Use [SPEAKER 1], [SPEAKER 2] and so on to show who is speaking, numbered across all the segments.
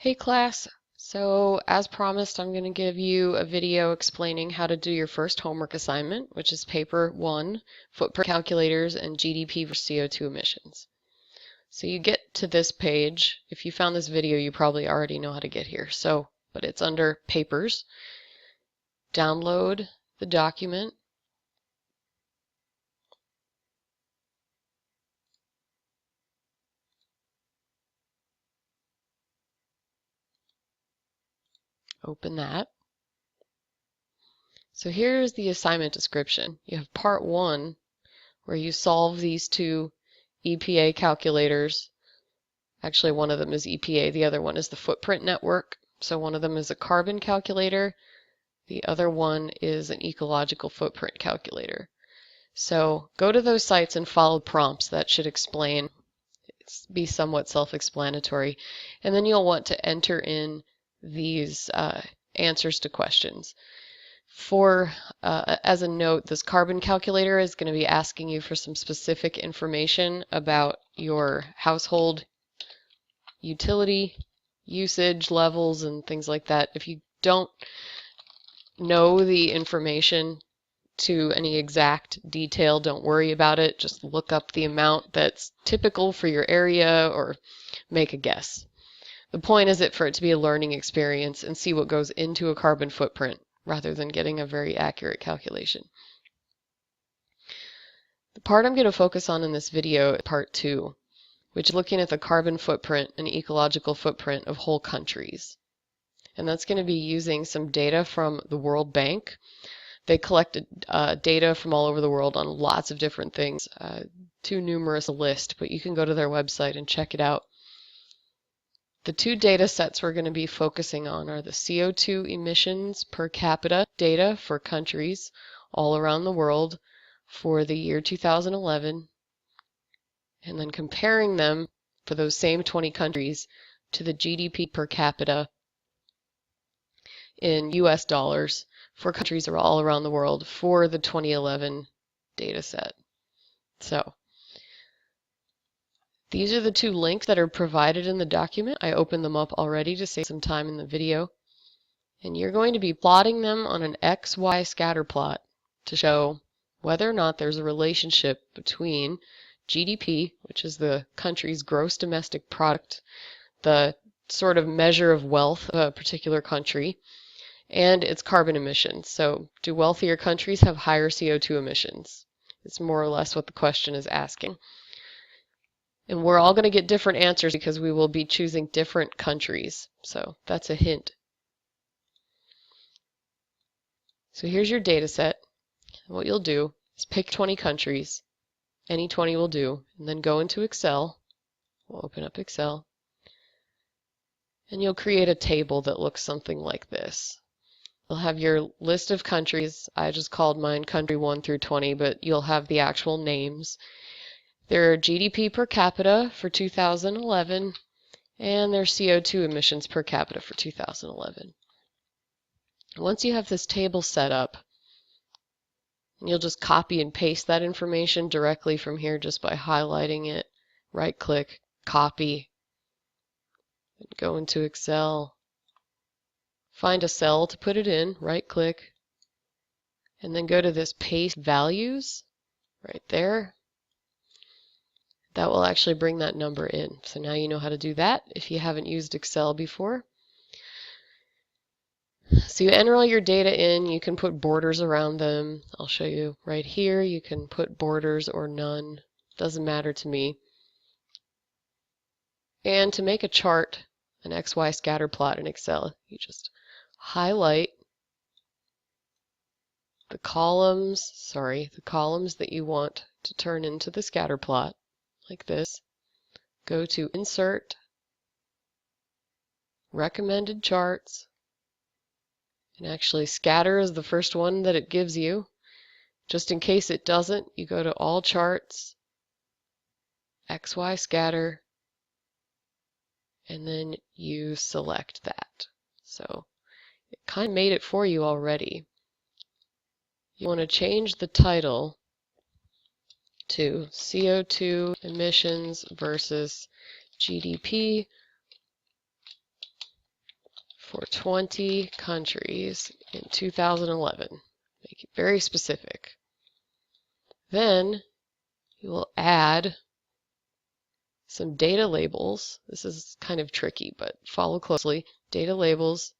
[SPEAKER 1] Hey class, so as promised I'm going to give you a video explaining how to do your first homework assignment, which is paper 1, footprint calculators and GDP for CO2 emissions. So you get to this page. If you found this video, you probably already know how to get here. But it's under papers. Download the document. Open that. So here's the assignment description. You have part 1 where you solve these two EPA calculators. Actually, one of them is EPA, the other one is the footprint network. So one of them is a carbon calculator, the other one is an ecological footprint calculator. So go to those sites and follow prompts that should be somewhat self-explanatory. And then you'll want to enter in these answers to questions. As a note, this carbon calculator is going to be asking you for some specific information about your household utility usage levels and things like that. If you don't know the information to any exact detail, don't worry about it. Just look up the amount that's typical for your area or make a guess. The point is for it to be a learning experience and see what goes into a carbon footprint rather than getting a very accurate calculation. The part I'm going to focus on in this video is part 2, which is looking at the carbon footprint and ecological footprint of whole countries. And that's going to be using some data from the World Bank. They collected data from all over the world on lots of different things, too numerous a list, but you can go to their website and check it out. The two data sets we're going to be focusing on are the CO2 emissions per capita data for countries all around the world for the year 2011, and then comparing them for those same 20 countries to the GDP per capita in US dollars for countries all around the world for the 2011 data set. So these are the two links that are provided in the document. I opened them up already to save some time in the video. And you're going to be plotting them on an XY scatter plot to show whether or not there's a relationship between GDP, which is the country's gross domestic product, the sort of measure of wealth of a particular country, and its carbon emissions. So do wealthier countries have higher CO2 emissions? It's more or less what the question is asking. And we're all going to get different answers because we will be choosing different countries. So that's a hint. So here's your data set. What you'll do is pick 20 countries. Any 20 will do. And then go into Excel. We'll open up Excel. And you'll create a table that looks something like this. You'll have your list of countries. I just called mine country 1 through 20, but you'll have the actual names. Their GDP per capita for 2011 and their CO2 emissions per capita for 2011. Once you have this table set up, you'll just copy and paste that information directly from here just by highlighting it. Right-click, copy, and go into Excel. Find a cell to put it in, right-click, and then go to this Paste Values right there. That will actually bring that number in. So now you know how to do that if you haven't used Excel before. So you enter all your data in. You can put borders around them. I'll show you right here. You can put borders or none. Doesn't matter to me. And to make a chart, an XY scatter plot in Excel, you just highlight the columns that you want to turn into the scatter plot, like this. Go to Insert, Recommended Charts, and actually Scatter is the first one that it gives you. Just in case it doesn't, you go to All Charts, XY Scatter, and then you select that. So it kind of made it for you already. You want to change the title to CO2 emissions versus GDP for 20 countries in 2011. Make it very specific. Then you will add some data labels. This is kind of tricky, but follow closely. Data labels,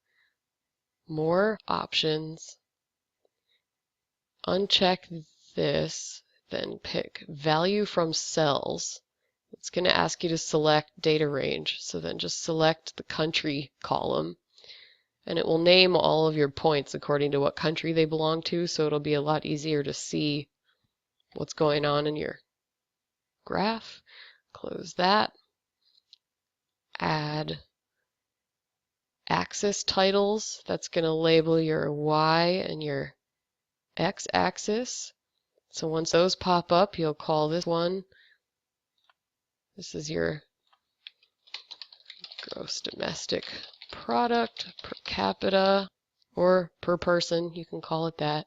[SPEAKER 1] more options, uncheck this, then pick value from cells. It's going to ask you to select data range, so then just select the country column, and it will name all of your points according to what country they belong to, so it'll be a lot easier to see what's going on in your graph. Close that. Add axis titles. That's going to label your Y and your X axis. So once those pop up, you'll call this one, this is your gross domestic product per capita, or per person, you can call it that.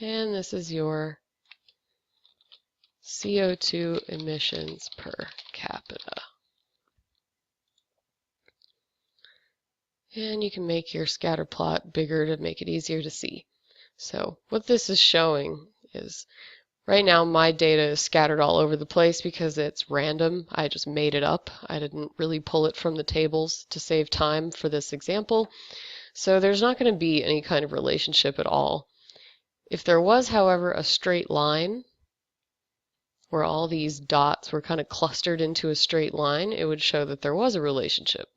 [SPEAKER 1] And this is your CO2 emissions per capita. And you can make your scatter plot bigger to make it easier to see. So what this is showing is, right now my data is scattered all over the place because it's random. I just made it up. I didn't really pull it from the tables to save time for this example. So there's not going to be any kind of relationship at all. If there was, however, a straight line where all these dots were kind of clustered into a straight line, it would show that there was a relationship.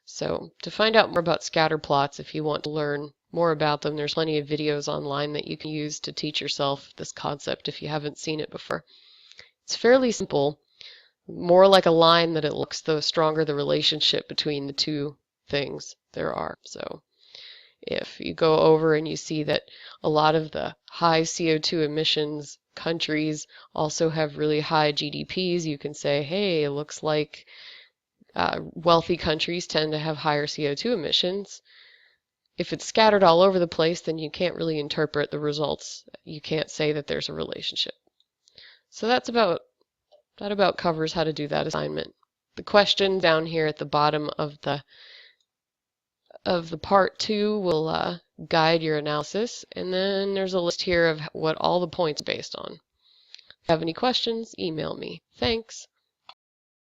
[SPEAKER 1] So to find out more about scatter plots, if you want to learn more about them, there's plenty of videos online that you can use to teach yourself this concept if you haven't seen it before. It's fairly simple, more like a line that it looks, the stronger the relationship between the two things there are. So if you go over and you see that a lot of the high CO2 emissions countries also have really high GDPs, you can say, hey, it looks like wealthy countries tend to have higher CO2 emissions. If it's scattered all over the place, then you can't really interpret the results. You can't say that there's a relationship. So that about covers how to do that assignment. The question down here at the bottom of the part 2 will guide your analysis, and then there's a list here of what all the points are based on. If you have any questions, email me. Thanks.